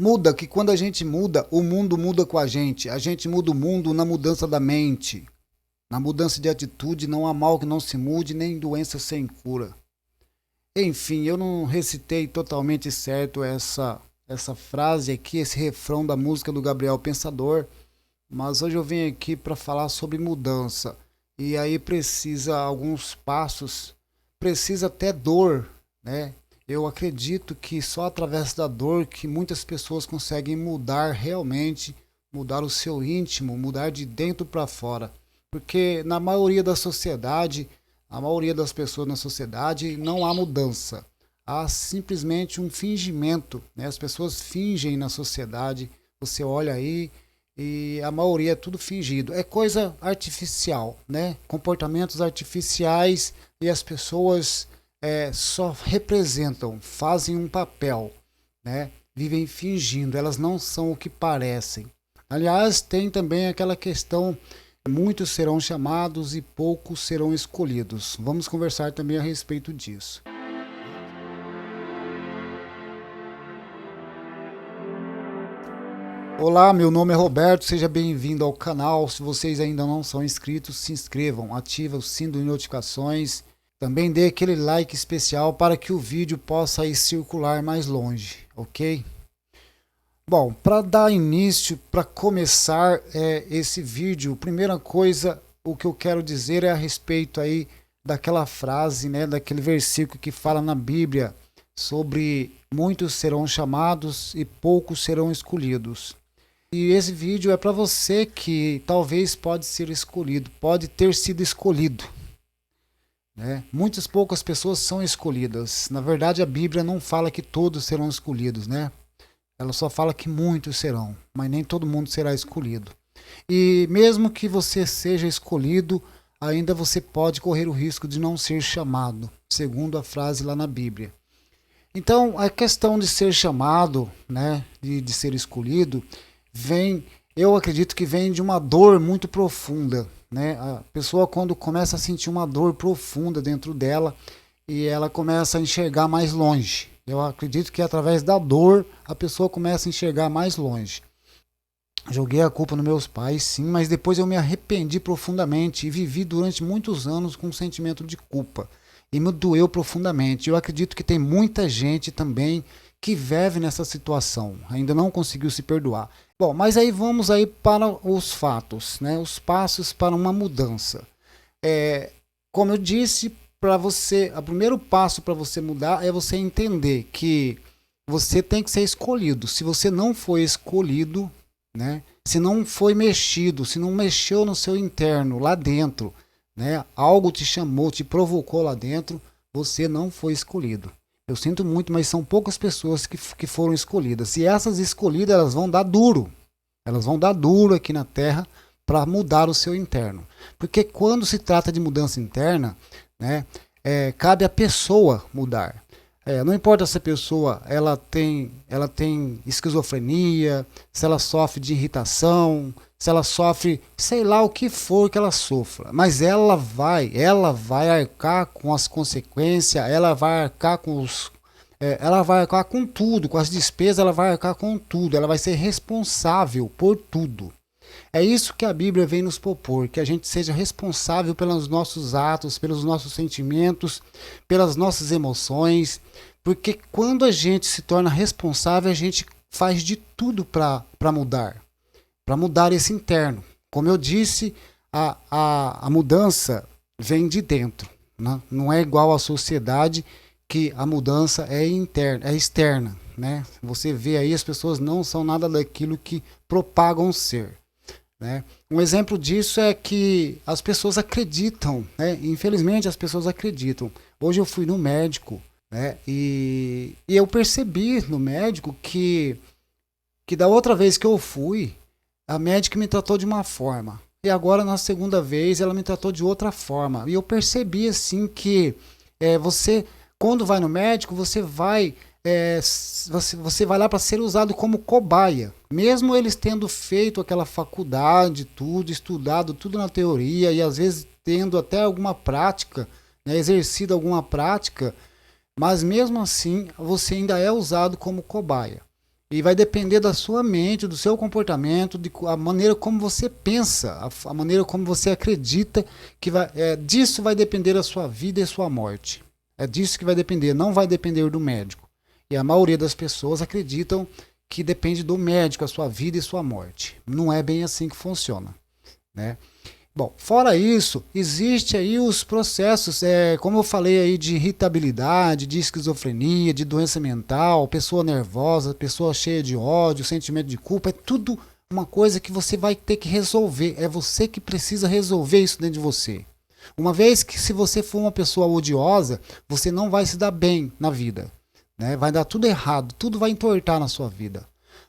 Muda, que quando a gente muda, o mundo muda com a gente muda o mundo na mudança da mente, na mudança de atitude. Não há mal que não se mude, nem doença sem cura. Enfim, eu não recitei totalmente certo essa frase aqui, esse refrão da música do Gabriel Pensador, mas hoje eu vim aqui para falar sobre mudança. E aí precisa alguns passos, precisa até dor, né? Eu acredito que só através da dor que muitas pessoas conseguem mudar realmente, mudar o seu íntimo, mudar de dentro para fora. Porque na maioria da sociedade, a maioria das pessoas na sociedade não há mudança. Há simplesmente um fingimento, né? As pessoas fingem na sociedade. Você olha aí e a maioria é tudo fingido. É coisa artificial, né? Comportamentos artificiais e as pessoas só representam, fazem um papel, né? Vivem fingindo, elas não são o que parecem. Aliás, tem também aquela questão: muitos serão chamados e poucos serão escolhidos. Vamos conversar também a respeito disso. Olá, meu nome é Roberto, seja bem-vindo ao canal. Se vocês ainda não são inscritos, se inscrevam, ative o sino de notificações. Também dê aquele like especial para que o vídeo possa ir circular mais longe, ok? Bom, para dar início, para começar esse vídeo, primeira coisa, o que eu quero dizer é a respeito aí daquela frase, né, daquele versículo que fala na Bíblia sobre muitos serão chamados e poucos serão escolhidos. E esse vídeo é para você que talvez pode ser escolhido, pode ter sido escolhido, né? Muitas poucas pessoas são escolhidas. Na verdade, a Bíblia não fala que todos serão escolhidos, né? Ela só fala que muitos serão, mas nem todo mundo será escolhido. E mesmo que você seja escolhido, ainda você pode correr o risco de não ser chamado, segundo a frase lá na Bíblia. Então, a questão de ser chamado, né, de ser escolhido, eu acredito que vem de uma dor muito profunda, né? A pessoa, quando começa a sentir uma dor profunda dentro dela, e ela começa a enxergar mais longe. Eu acredito que através da dor a pessoa começa a enxergar mais longe. Joguei a culpa nos meus pais, sim, mas depois eu me arrependi profundamente e vivi durante muitos anos com um sentimento de culpa. E me doeu profundamente. Eu acredito que tem muita gente também que vive nessa situação, ainda não conseguiu se perdoar. Bom, mas aí vamos aí para os fatos, né? Os passos para uma mudança. Como eu disse, para você, o primeiro passo para você mudar é você entender que você tem que ser escolhido. Se você não foi escolhido, né? Se não foi mexido, se não mexeu no seu interno, lá dentro, né? Algo te chamou, te provocou lá dentro, você não foi escolhido. Eu sinto muito, mas são poucas pessoas que foram escolhidas. E essas escolhidas, elas vão dar duro. Elas vão dar duro aqui na Terra para mudar o seu interno. Porque quando se trata de mudança interna, né, cabe à pessoa mudar. Não importa se a pessoa ela tem esquizofrenia, se ela sofre de irritação, se ela sofre, sei lá o que for que ela sofra, mas ela vai arcar com as consequências, ela vai arcar ela vai arcar com tudo, com as despesas, ela vai arcar com tudo, ela vai ser responsável por tudo. É isso que a Bíblia vem nos propor, que a gente seja responsável pelos nossos atos, pelos nossos sentimentos, pelas nossas emoções, porque quando a gente se torna responsável, a gente faz de tudo para mudar esse interno. Como eu disse, a mudança vem de dentro, né? Não é igual à sociedade, que a mudança é interna, é externa, né? Você vê aí, as pessoas não são nada daquilo que propagam ser, né? Um exemplo disso é que as pessoas acreditam, né? Infelizmente as pessoas acreditam. Hoje eu fui no médico, né? E eu percebi no médico que da outra vez que eu fui, a médica me tratou de uma forma, e agora na segunda vez ela me tratou de outra forma. E eu percebi assim que você, quando vai no médico, você vai lá para ser usado como cobaia, mesmo eles tendo feito aquela faculdade, tudo, estudado tudo na teoria e às vezes tendo até alguma prática, né, exercido alguma prática, mas mesmo assim você ainda é usado como cobaia. E vai depender da sua mente, do seu comportamento, a maneira como você pensa, a maneira como você acredita que disso vai depender a sua vida e a sua morte. É disso que vai depender, não vai depender do médico. E a maioria das pessoas acreditam que depende do médico a sua vida e sua morte. Não é bem assim que funciona, né? Bom, fora isso, existe aí os processos, como eu falei aí, de irritabilidade, de esquizofrenia, de doença mental, pessoa nervosa, pessoa cheia de ódio, sentimento de culpa, é tudo uma coisa que você vai ter que resolver, é você que precisa resolver isso dentro de você. Uma vez que se você for uma pessoa odiosa, você não vai se dar bem na vida, né? Vai dar tudo errado, tudo vai entortar na sua vida.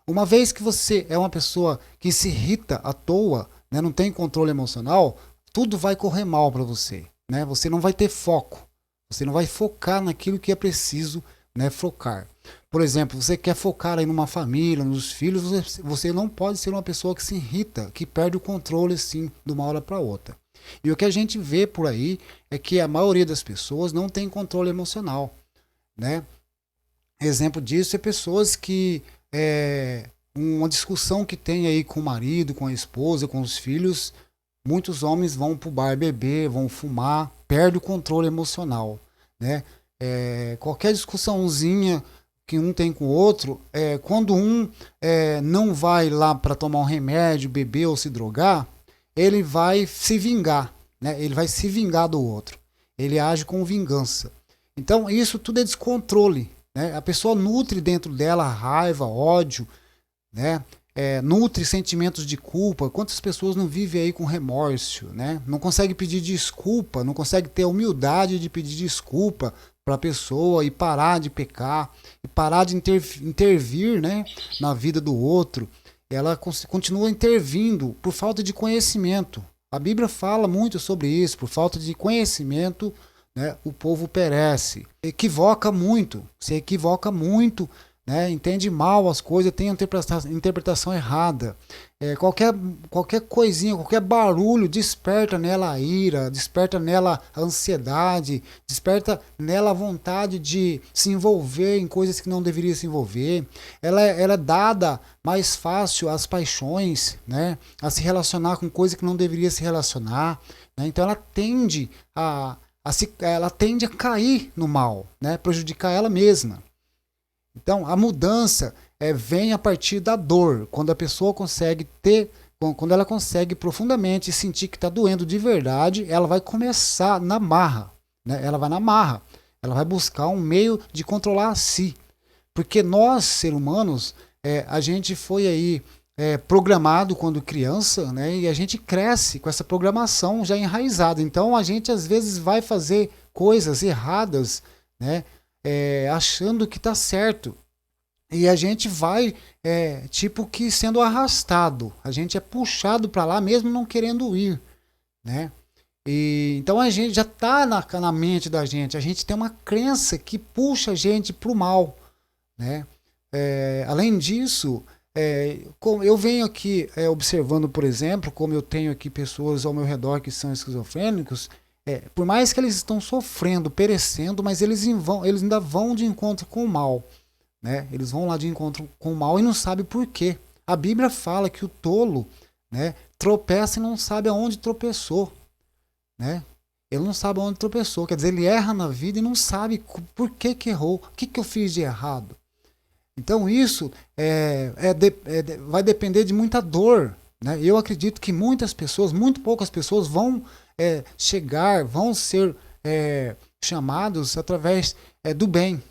Uma vez que você é uma pessoa que se irrita à toa, né, não tem controle emocional, tudo vai correr mal para você, né? Você não vai ter foco, você não vai focar naquilo que é preciso, né, focar. Por exemplo, você quer focar aí numa família, nos filhos, você não pode ser uma pessoa que se irrita, que perde o controle assim de uma hora para outra. E o que a gente vê por aí é que a maioria das pessoas não tem controle emocional, né? Exemplo disso é pessoas que uma discussão que tem aí com o marido, com a esposa, com os filhos, muitos homens vão pro bar beber, vão fumar, perde o controle emocional, né? Qualquer discussãozinha que um tem com o outro, quando um não vai lá para tomar um remédio, beber ou se drogar, ele vai se vingar, né? Ele vai se vingar do outro. Ele age com vingança. Então isso tudo é descontrole, né? A pessoa nutre dentro dela raiva, ódio, né? Nutre sentimentos de culpa. Quantas pessoas não vivem aí com remorso, né? Não consegue pedir desculpa, não consegue ter a humildade de pedir desculpa para a pessoa e parar de pecar e parar de intervir, né, na vida do outro. Ela continua intervindo por falta de conhecimento. A Bíblia fala muito sobre isso. Por falta de conhecimento, né, o povo perece. Se equivoca muito, né, entende mal as coisas, tem interpretação errada. Qualquer coisinha, qualquer barulho desperta nela a ira, desperta nela a ansiedade, desperta nela a vontade de se envolver em coisas que não deveria se envolver. Ela é dada mais fácil às paixões, né, a se relacionar com coisas que não deveria se relacionar, né. Então ela tende a cair no mal, né, prejudicar ela mesma. Então, a mudança vem a partir da dor, quando a pessoa quando ela consegue profundamente sentir que está doendo de verdade, ela vai começar na marra, né? Ela vai na marra, ela vai buscar um meio de controlar a si, porque nós, seres humanos, a gente foi aí programado quando criança, né? E a gente cresce com essa programação já enraizada, então a gente às vezes vai fazer coisas erradas, né? Achando que tá certo. E a gente vai, tipo que sendo arrastado. A gente é puxado para lá mesmo não querendo ir, né? E, então a gente já tá na mente da gente. A gente tem uma crença que puxa a gente pro mal, né? Além disso, eu venho aqui observando, por exemplo, como eu tenho aqui pessoas ao meu redor que são esquizofrênicos. Por mais que eles estão sofrendo, perecendo, mas eles ainda vão de encontro com o mal, né? Eles vão lá de encontro com o mal e não sabem por quê. A Bíblia fala que o tolo, né, tropeça e não sabe aonde tropeçou, né? Ele não sabe aonde tropeçou, quer dizer, ele erra na vida e não sabe por que errou, o que eu fiz de errado. Então isso vai depender de muita dor, né? Eu acredito que muitas pessoas, muito poucas pessoas vão vão ser chamados através do bem.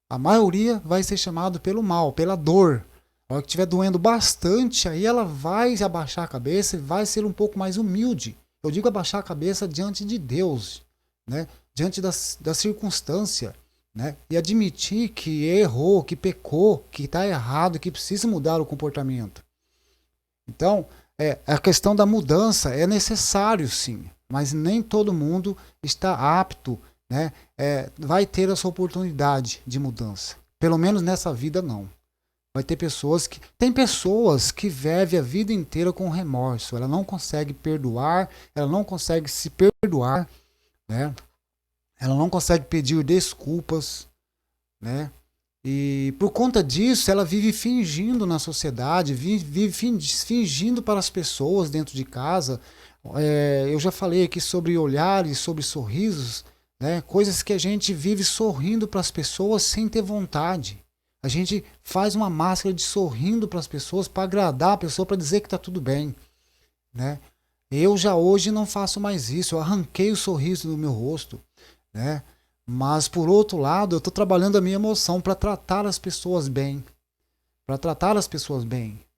A maioria vai ser chamado pelo mal, pela dor. A hora que estiver doendo bastante, aí ela vai abaixar a cabeça e vai ser um pouco mais humilde. Eu digo abaixar a cabeça diante de Deus, né? Diante da circunstância, né? E admitir que errou, que pecou, que está errado, que precisa mudar o comportamento. Então, a questão da mudança é necessário, sim, mas nem todo mundo está apto, né? Vai ter essa oportunidade de mudança. Pelo menos nessa vida, não. Vai ter pessoas que... Tem pessoas que vivem a vida inteira com remorso. Ela não consegue perdoar, ela não consegue se perdoar, né? Ela não consegue pedir desculpas, né? E por conta disso, ela vive fingindo na sociedade, vive fingindo para as pessoas dentro de casa. Eu já falei aqui sobre olhares, sobre sorrisos, né? Coisas que a gente vive sorrindo para as pessoas sem ter vontade. A gente faz uma máscara de sorrindo para as pessoas, para agradar a pessoa, para dizer que está tudo bem, né? Eu já hoje não faço mais isso, eu arranquei o sorriso do meu rosto, né? Mas por outro lado, eu estou trabalhando a minha emoção para tratar as pessoas bem,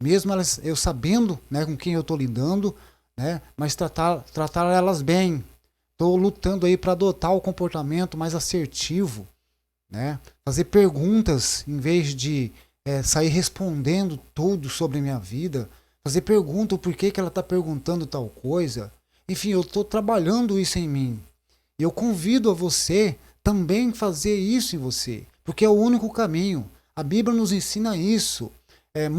mesmo elas, eu sabendo, né, com quem eu estou lidando, né? Mas tratar elas bem. Estou lutando aí para adotar o comportamento mais assertivo, né? Fazer perguntas em vez de sair respondendo tudo sobre a minha vida. Fazer pergunta o porquê que ela está perguntando tal coisa. Enfim, eu estou trabalhando isso em mim. E eu convido a você também fazer isso em você, porque é o único caminho. A Bíblia nos ensina isso. É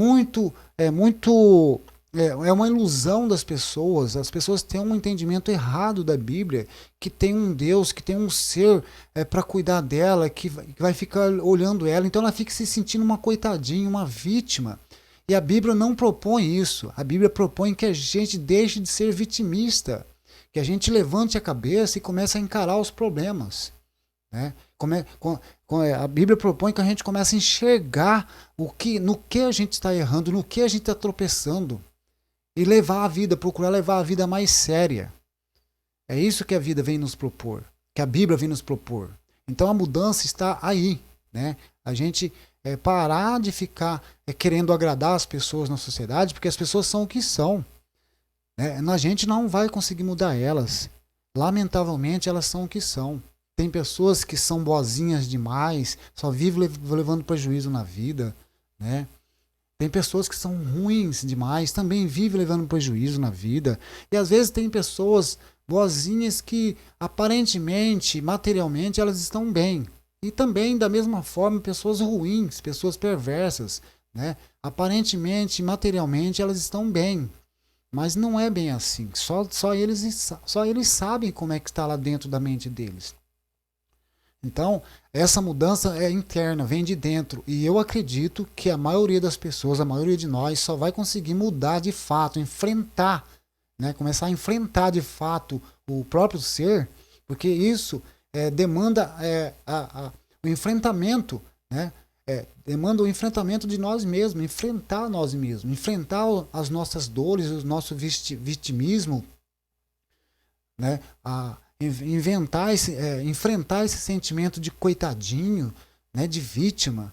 uma ilusão das pessoas. As pessoas têm um entendimento errado da Bíblia, que tem um Deus, que tem um ser para cuidar dela, que vai ficar olhando ela. Então ela fica se sentindo uma coitadinha, uma vítima. E a Bíblia não propõe isso. A Bíblia propõe que a gente deixe de ser vitimista, que a gente levante a cabeça e comece a encarar os problemas, né? A Bíblia propõe que a gente comece a enxergar no que a gente está errando, no que a gente está tropeçando, e levar a vida, procurar levar a vida mais séria. É isso que a vida vem nos propor, que a Bíblia vem nos propor. Então a mudança está aí, né? A gente parar de ficar querendo agradar as pessoas na sociedade, porque as pessoas são o que são, né? A gente não vai conseguir mudar elas. Lamentavelmente, elas são o que são. Tem pessoas que são boazinhas demais, só vivem levando prejuízo na vida, né? Tem pessoas que são ruins demais, também vivem levando prejuízo na vida. E às vezes tem pessoas boazinhas que aparentemente, materialmente, elas estão bem. E também, da mesma forma, pessoas ruins, pessoas perversas, né? Aparentemente, materialmente, elas estão bem. Mas não é bem assim. Só eles sabem como é que está lá dentro da mente deles. Então, essa mudança é interna, vem de dentro. E eu acredito que a maioria das pessoas, a maioria de nós, só vai conseguir mudar de fato, enfrentar, né? Começar a enfrentar de fato o próprio ser, porque isso demanda o enfrentamento, né? Demanda o enfrentamento de nós mesmos, enfrentar nós mesmos, enfrentar as nossas dores, o nosso vitimismo, né? Enfrentar esse sentimento de coitadinho, né? De vítima,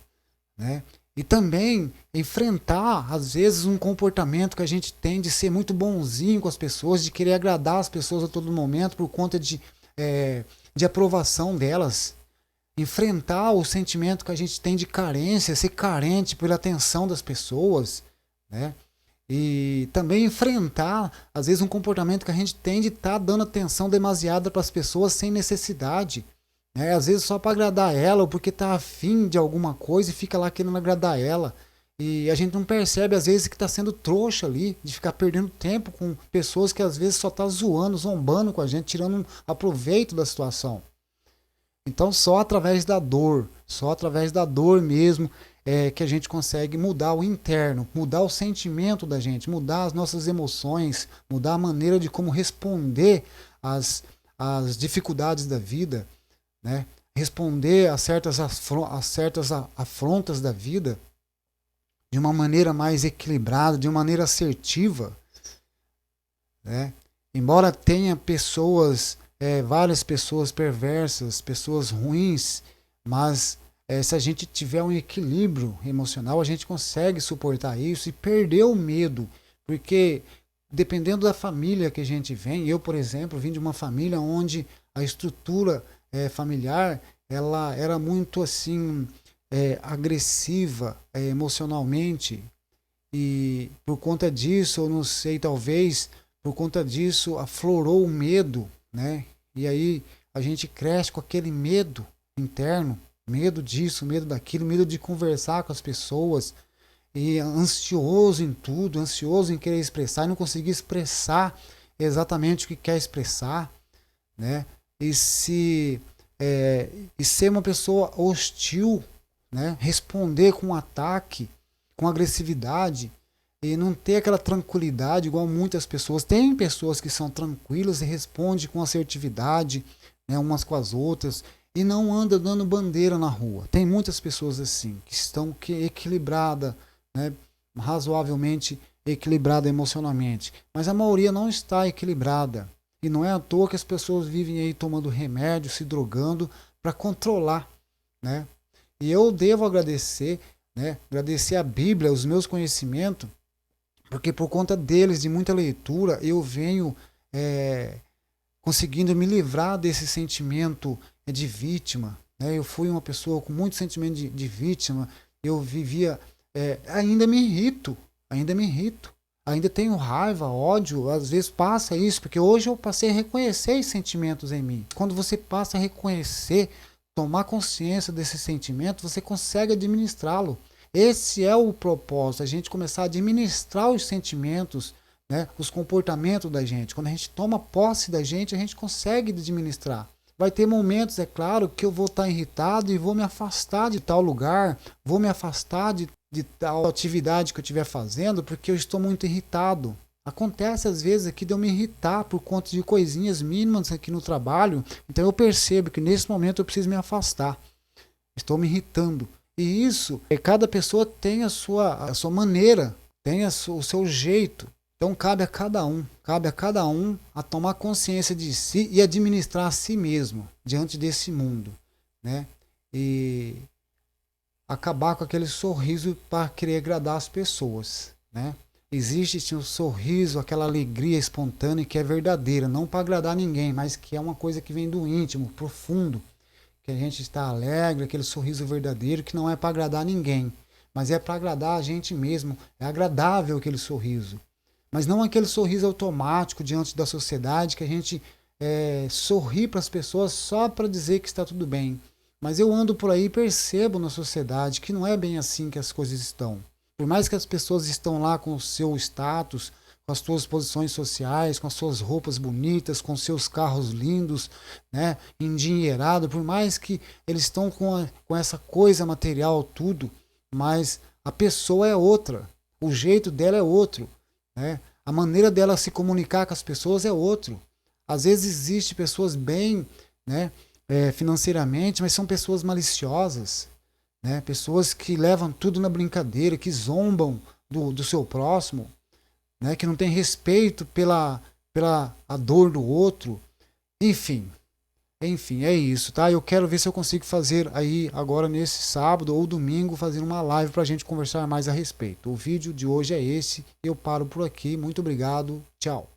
né? E também enfrentar, às vezes, um comportamento que a gente tem de ser muito bonzinho com as pessoas, de querer agradar as pessoas a todo momento por conta de aprovação delas. Enfrentar o sentimento que a gente tem de carência, ser carente pela atenção das pessoas, né? E também enfrentar, às vezes, um comportamento que a gente tem de estar dando atenção demasiada para as pessoas sem necessidade, né? Às vezes só para agradar ela ou porque está afim de alguma coisa e fica lá querendo agradar ela. E a gente não percebe, às vezes, que está sendo trouxa ali, de ficar perdendo tempo com pessoas que às vezes só tá zoando, zombando com a gente, tirando um aproveito da situação. Então só através da dor mesmo que a gente consegue mudar o interno, mudar o sentimento da gente, mudar as nossas emoções, mudar a maneira de como responder às dificuldades da vida, né? Responder a certas afrontas da vida de uma maneira mais equilibrada, de uma maneira assertiva, né? Embora tenha várias pessoas perversas, pessoas ruins, mas se a gente tiver um equilíbrio emocional, a gente consegue suportar isso e perder o medo, porque dependendo da família que a gente vem, eu, por exemplo, vim de uma família onde a estrutura familiar ela era muito assim agressiva emocionalmente, e por conta disso, eu não sei, talvez por conta disso aflorou o medo, né? E aí a gente cresce com aquele medo interno, medo disso, medo daquilo, medo de conversar com as pessoas, e ansioso em tudo, ansioso em querer expressar e não conseguir expressar exatamente o que quer expressar, né? E ser uma pessoa hostil né? Responder com ataque, com agressividade, e não ter aquela tranquilidade igual muitas pessoas. Tem pessoas que são tranquilas e respondem com assertividade, né, umas com as outras, e não anda dando bandeira na rua. Tem muitas pessoas assim, que estão equilibradas, né, razoavelmente equilibrada emocionalmente, mas a maioria não está equilibrada. E não é à toa que as pessoas vivem aí tomando remédio, se drogando para controlar, né? E eu devo agradecer, né? Agradecer a Bíblia, os meus conhecimentos, porque por conta deles, de muita leitura, eu venho conseguindo me livrar desse sentimento de vítima, né? Eu fui uma pessoa com muito sentimento de vítima, eu vivia, ainda me irrito, ainda tenho raiva, ódio, às vezes passa isso, porque hoje eu passei a reconhecer esses sentimentos em mim. Quando você passa a reconhecer, tomar consciência desse sentimento, você consegue administrá-lo. Esse é o propósito, a gente começar a administrar os sentimentos, né, os comportamentos da gente. Quando a gente toma posse da gente, a gente consegue administrar. Vai ter momentos, é claro, que eu vou estar irritado e vou me afastar de tal lugar, vou me afastar de tal atividade que eu estiver fazendo, porque eu estou muito irritado. Acontece às vezes aqui de eu me irritar por conta de coisinhas mínimas aqui no trabalho, então eu percebo que nesse momento eu preciso me afastar. Estou me irritando. E isso, cada pessoa tem a sua maneira, tem o seu jeito. Então cabe a cada um a tomar consciência de si e administrar a si mesmo diante desse mundo, né? E acabar com aquele sorriso para querer agradar as pessoas, né? Existe um sorriso, aquela alegria espontânea que é verdadeira, não para agradar ninguém, mas que é uma coisa que vem do íntimo, profundo, que a gente está alegre, aquele sorriso verdadeiro que não é para agradar ninguém, mas é para agradar a gente mesmo, é agradável aquele sorriso. Mas não aquele sorriso automático diante da sociedade que a gente sorri para as pessoas só para dizer que está tudo bem. Mas eu ando por aí e percebo na sociedade que não é bem assim que as coisas estão. Por mais que as pessoas estão lá com o seu status, com as suas posições sociais, com as suas roupas bonitas, com seus carros lindos, né, endinheirado, por mais que eles estão com essa coisa material tudo, mas a pessoa é outra, o jeito dela é outro. Né? A maneira dela se comunicar com as pessoas é outro. Às vezes existe pessoas bem, né, financeiramente, mas são pessoas maliciosas, né? Pessoas que levam tudo na brincadeira, que zombam do seu próximo, né? Que não tem respeito pela a dor do outro. Enfim, é isso, tá? Eu quero ver se eu consigo fazer aí agora nesse sábado ou domingo, fazer uma live para a gente conversar mais a respeito. O vídeo de hoje é esse, eu paro por aqui, muito obrigado, tchau.